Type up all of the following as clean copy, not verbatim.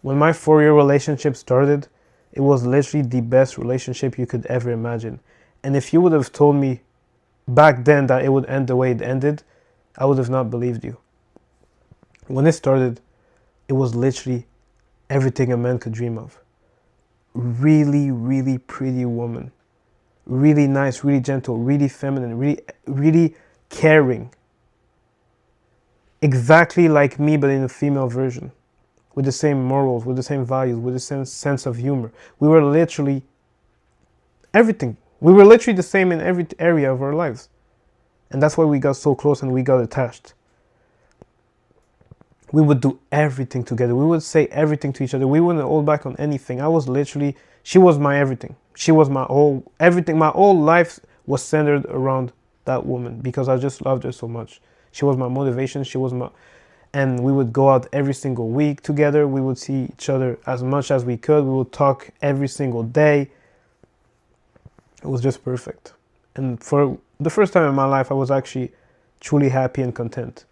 When my 4 year relationship started, it was literally the best relationship you could ever imagine. And if you would have told me back then that it would end the way it ended, I would have not believed you. When it started, it was literally everything a man could dream of. Really, really pretty woman. Really nice, really gentle, really feminine, really caring. Exactly like me, but in a female version. With the same morals, with the same values, with the same sense of humor. We were literally everything. We were literally the same in every area of our lives. And that's why we got so close and we got attached. We would do everything together. We would say everything to each other. We wouldn't hold back on anything. I was literally, she was my everything. She was my whole, everything. My whole life was centered around that woman because I just loved her so much. She was my motivation. She was my, and we would go out every single week together. We would see each other as much as we could. We would talk every single day. It was just perfect. And for the first time in my life, I was actually truly happy and content.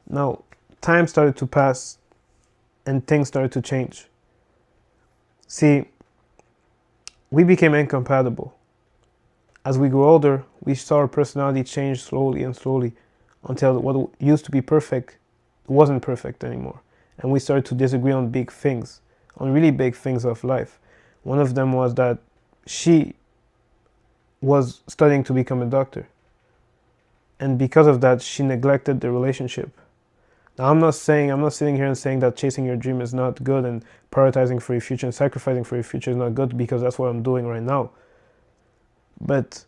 Now, time started to pass and things started to change. See, we became incompatible. As we grew older, we saw our personality change slowly and slowly until what used to be perfect wasn't perfect anymore. And we started to disagree on big things, on really big things of life. One of them was that she was studying to become a doctor. And because of that, she neglected the relationship. Now, I'm not sitting here and saying that chasing your dream is not good and prioritizing for your future and sacrificing for your future is not good because that's what I'm doing right now. But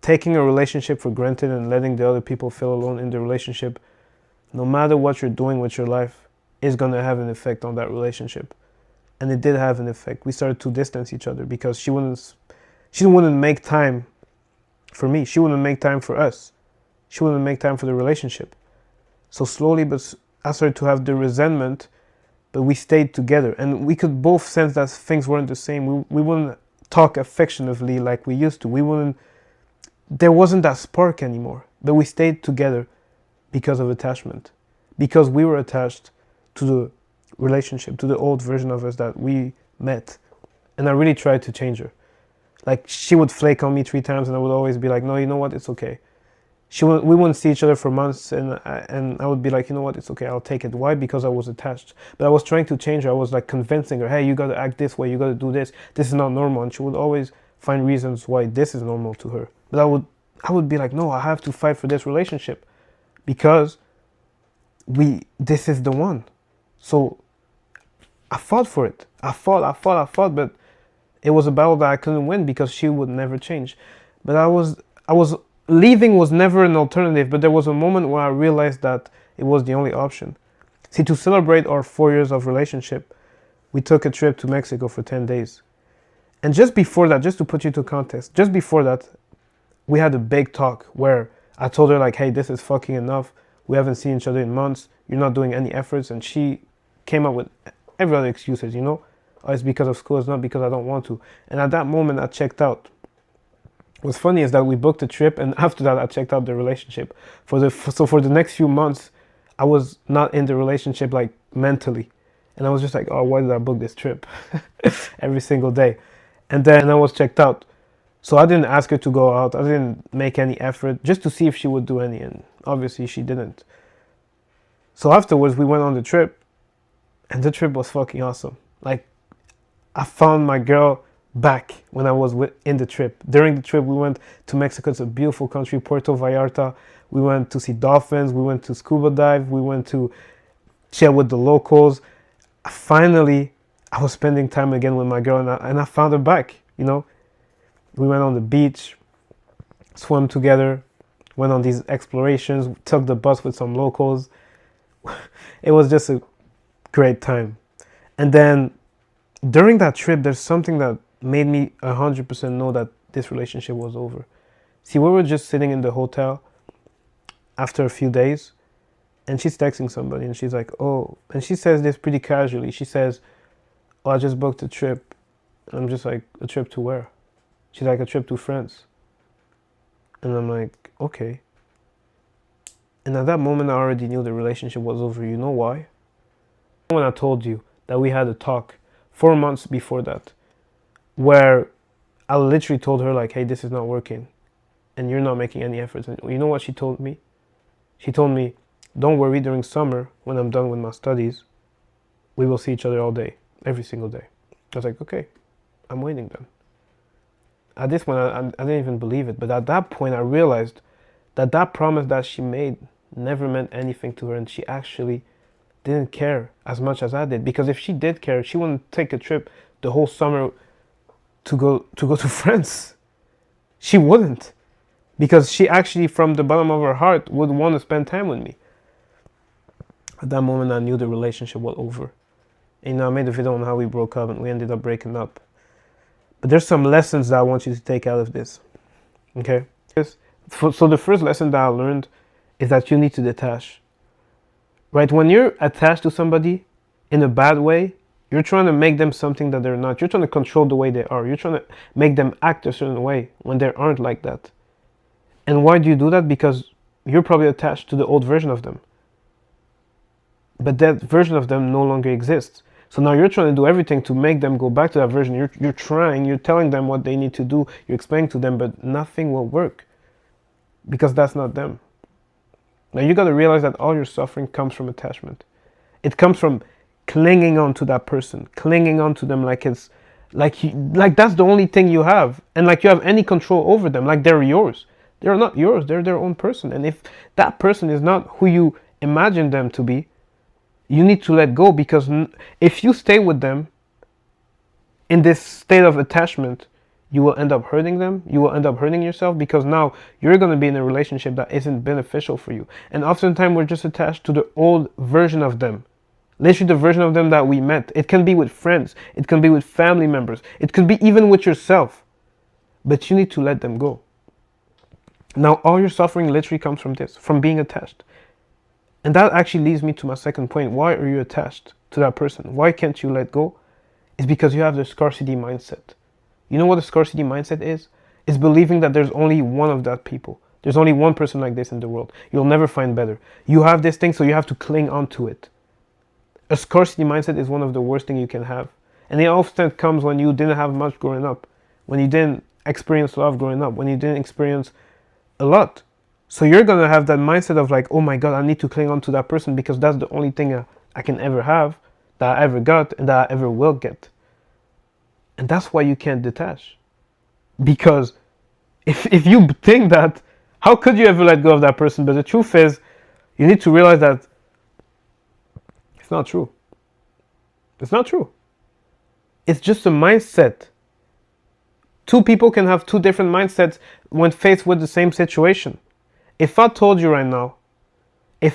taking a relationship for granted and letting the other people feel alone in the relationship, no matter what you're doing with your life, is going to have an effect on that relationship. And it did have an effect. We started to distance each other because she wouldn't make time for me. She wouldn't make time for us. She wouldn't make time for the relationship. So slowly, but I started to have the resentment, but we stayed together. And we could both sense that things weren't the same. We wouldn't talk affectionately like we used to. There wasn't that spark anymore. But we stayed together because of attachment. Because we were attached to the relationship, to the old version of us that we met. And I really tried to change her. Like, she would flake on me 3 times and I would always be like, no, you know what, it's okay. We wouldn't see each other for months and I would be like, you know what, it's okay, I'll take it. Why? Because I was attached. But I was trying to change her. I was like convincing her, hey, you gotta act this way, you gotta do this. This is not normal. And she would always find reasons why this is normal to her. But I would be like, no, I have to fight for this relationship because this is the one. So I fought for it. I fought, but it was a battle that I couldn't win because she would never change. But I was leaving was never an alternative, but there was a moment where I realized that it was the only option. See, to celebrate our 4 years of relationship, we took a trip to Mexico for 10 days. And just before that, just to put you to context, just before that, we had a big talk where I told her like, hey, this is fucking enough. We haven't seen each other in months. You're not doing any efforts. And she came up with every other excuses, you know? Oh, it's because of school, it's not because I don't want to. And at that moment, I checked out. What's funny is that we booked a trip, and after that, I checked out the relationship. So for the next few months, I was not in the relationship like mentally, and I was just like, oh, why did I book this trip every single day? And then I was checked out. So I didn't ask her to go out. I didn't make any effort just to see if she would do any, and obviously she didn't. So afterwards, we went on the trip, and the trip was fucking awesome. Like, I found my girl back when I was in the trip. During the trip, we went to Mexico. It's a beautiful country, Puerto Vallarta. We went to see dolphins. We went to scuba dive. We went to chill with the locals. Finally, I was spending time again with my girl, and I found her back. You know, we went on the beach, swam together, went on these explorations, took the bus with some locals. It was just a great time. And then during that trip, there's something that made me 100% know that this relationship was over. See, we were just sitting in the hotel after a few days, and she's texting somebody, and she's like, oh, and she says this pretty casually. She says, oh, I just booked a trip. And I'm just like, a trip to where? She's like, a trip to France. And I'm like, okay. And at that moment, I already knew the relationship was over. You know why? When I told you that we had a talk 4 months before that, where I literally told her like, hey, this is not working and you're not making any efforts. And you know what she told me? She told me, don't worry, during summer, when I'm done with my studies, we will see each other all day, every single day. I was like, okay, I'm waiting then. At this point, I didn't even believe it. But at that point, I realized that that promise that she made never meant anything to her. And she actually didn't care as much as I did. Because if she did care, she wouldn't take a trip the whole summer to go to France. She wouldn't. Because she actually, from the bottom of her heart, would want to spend time with me. At that moment, I knew the relationship was over. And, you know, I made a video on how we broke up and we ended up breaking up. But there's some lessons that I want you to take out of this. Okay? So the first lesson that I learned is that you need to detach. Right? When you're attached to somebody in a bad way, you're trying to make them something that they're not. You're trying to control the way they are. You're trying to make them act a certain way when they aren't like that. And why do you do that? Because you're probably attached to the old version of them. But that version of them no longer exists. So now you're trying to do everything to make them go back to that version. You're trying, you're telling them what they need to do, you're explaining to them, but nothing will work because that's not them. Now you got to realize that all your suffering comes from attachment. It comes from clinging on to that person, clinging on to them like it's like that's the only thing you have, and like you have any control over them, like they're yours. They're not yours, they're their own person. And if that person is not who you imagine them to be, you need to let go, because if you stay with them in this state of attachment, you will end up hurting them. You will end up hurting yourself, because now you're going to be in a relationship that isn't beneficial for you. And oftentimes we're just attached to the old version of them. Literally the version of them that we met. It can be with friends. It can be with family members. It could be even with yourself. But you need to let them go. Now all your suffering literally comes from this, from being attached. And that actually leads me to my second point. Why are you attached to that person? Why can't you let go? It's because you have the scarcity mindset. You know what the scarcity mindset is? It's believing that there's only one of that people. There's only one person like this in the world. You'll never find better. You have this thing, so you have to cling on to it. A scarcity mindset is one of the worst things you can have. And it often comes when you didn't have much growing up. When you didn't experience love growing up. When you didn't experience a lot. So you're going to have that mindset of like, oh my God, I need to cling on to that person because that's the only thing I can ever have, that I ever got, and that I ever will get. And that's why you can't detach. Because if you think that, how could you ever let go of that person? But the truth is, you need to realize that it's not true. It's not true. It's just a mindset. Two people can have two different mindsets when faced with the same situation. If I told you right now, I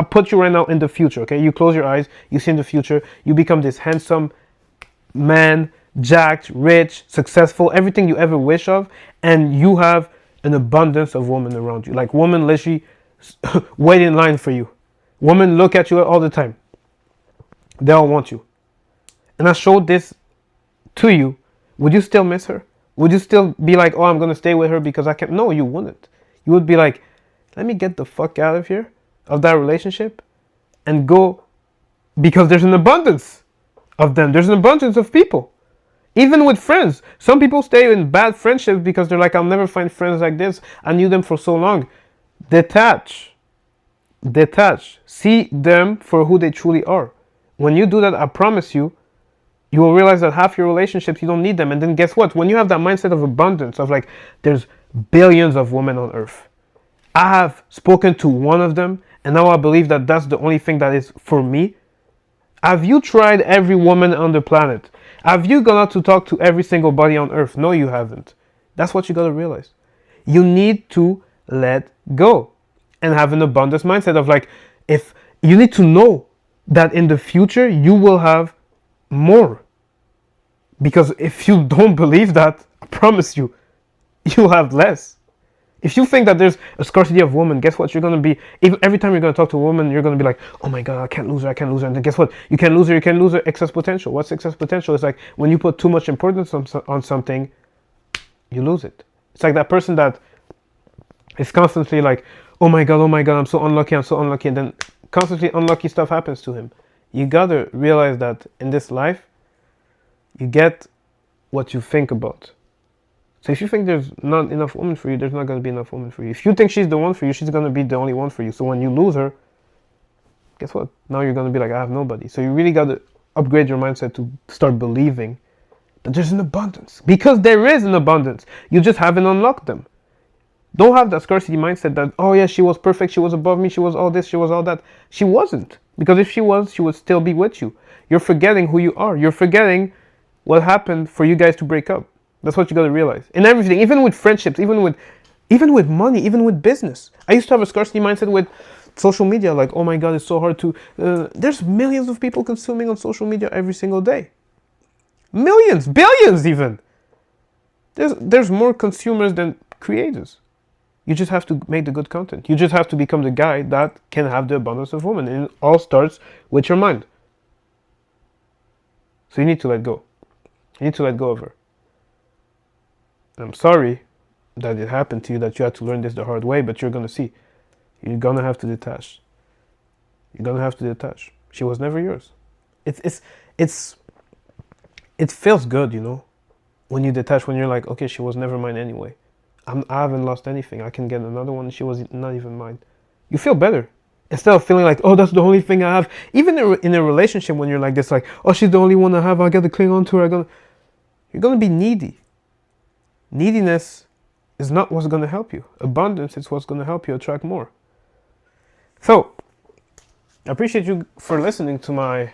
put you right now in the future, okay? You close your eyes, you see in the future, you become this handsome man, jacked, rich, successful, everything you ever wish of, and you have an abundance of women around you. Like women literally wait in line for you. Women look at you all the time. They all want you. And I showed this to you. Would you still miss her? Would you still be like, oh, I'm going to stay with her because I can? No, you wouldn't. You would be like, let me get the fuck out of here, of that relationship, and go, because there's an abundance of them. There's an abundance of people. Even with friends. Some people stay in bad friendships because they're like, I'll never find friends like this. I knew them for so long. Detach. Detach. See them for who they truly are. When you do that, I promise you, you will realize that half your relationships, you don't need them. And then guess what? When you have that mindset of abundance, of like, there's billions of women on earth. I have spoken to one of them, and now I believe that that's the only thing that is for me. Have you tried every woman on the planet? Have you gone out to talk to every single body on earth? No, you haven't. That's what you got to realize. You need to let go and have an abundance mindset of like, if you need to know that in the future you will have more. Because if you don't believe that, I promise you, you'll have less. If you think that there's a scarcity of women, guess what? You're going to be, every time you're going to talk to a woman, you're going to be like, oh my God, I can't lose her. And then guess what? You can't lose her, excess potential. What's excess potential? It's like when you put too much importance on something, you lose it. It's like that person that is constantly like, oh my God, I'm so unlucky. And then constantly unlucky stuff happens to him. You gotta realize that in this life, you get what you think about. So if you think there's not enough women for you, there's not gonna be enough women for you. If you think she's the one for you, she's gonna be the only one for you. So when you lose her, guess what? Now you're gonna be like, I have nobody. So you really gotta upgrade your mindset to start believing that there's an abundance. Because there is an abundance. You just haven't unlocked them. Don't have that scarcity mindset that, oh yeah, she was perfect, she was above me, she was all this, she was all that. She wasn't. Because if she was, she would still be with you. You're forgetting who you are. You're forgetting what happened for you guys to break up. That's what you gotta realize. In everything, even with friendships, even with money, even with business. I used to have a scarcity mindset with social media, like, oh my god, it's so hard to, there's millions of people consuming on social media every single day. Millions, billions even. There's more consumers than creators. You just have to make the good content. You just have to become the guy that can have the abundance of women. And it all starts with your mind. So you need to let go. You need to let go of her. And I'm sorry that it happened to you, that you had to learn this the hard way, but you're gonna see. You're gonna have to detach. You're gonna have to detach. She was never yours. It feels good, you know, when you detach, when you're like, okay, she was never mine anyway. I haven't lost anything. I can get another one. She was not even mine. You feel better. Instead of feeling like, oh, that's the only thing I have. Even in a relationship, when you're like this, like, oh, she's the only one I have. I got to cling on to her. You're going to be needy. Neediness is not what's going to help you. Abundance is what's going to help you attract more. So, I appreciate you for listening to my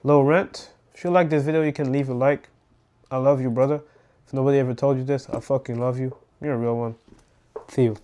low rant. If you like this video, you can leave a like. I love you, brother. If nobody ever told you this, I fucking love you. You're a real one. See you.